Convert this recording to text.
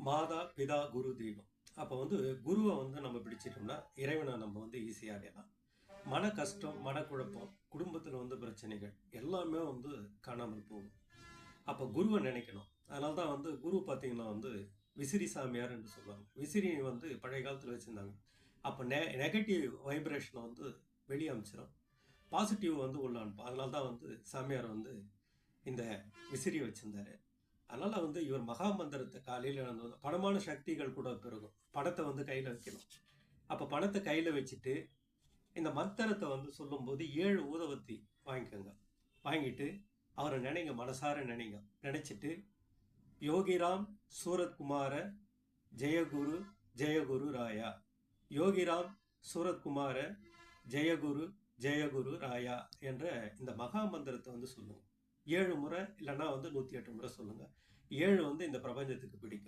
மாதா பிதா குரு தெய்வம். அப்போ வந்து குருவை வந்து நம்ம பிடிச்சிட்டோம்னா இறைவனை நம்ம வந்து ஈஸியாக அடையலாம். மன கஷ்டம், மனக்குழப்பம், குடும்பத்தில் வந்து பிரச்சனைகள் எல்லாமே வந்து காணாமல் போகும். அப்போ குருவை நினைக்கணும். அதனால தான் வந்து குரு பார்த்தீங்கன்னா வந்து விசிறி சாமியார் என்று சொல்லுவாங்க. விசிறி வந்து பழைய காலத்தில் வச்சுருந்தாங்க. அப்போ நெகட்டிவ் வைப்ரேஷனை வந்து வெளியே அமைச்சிடும், பாசிட்டிவ் வந்து உள்ள அனுப்பும். அதனால தான் வந்து சாமியார் வந்து இந்த விசிறி வச்சிருந்தாரு. அதனால வந்து இவர் மகாமந்திரத்தை காலையில் எழுந்து பணமான சக்திகள் கூட பெருகும். பணத்தை வந்து கையில் வைக்கணும். அப்போ பணத்தை கையில் வச்சுட்டு இந்த மந்திரத்தை வந்து சொல்லும்போது 7 ஊதவத்தி வாங்கிக்கோங்க. வாங்கிட்டு அவரை நினைங்க, மனசார நினைங்க. நினைச்சிட்டு யோகிராம் சூரத்குமார ஜெயகுரு ஜெயகுரு ராயா, யோகிராம் சூரத்குமார ஜெயகுரு ஜெயகுரு ராயா என்ற இந்த மகா மந்திரத்தை வந்து சொல்லுங்க. 7 முறை இல்லைன்னா வந்து 108 முறை சொல்லுங்க. 7 வந்து இந்த பிரபஞ்சத்துக்கு பிடிக்கும்.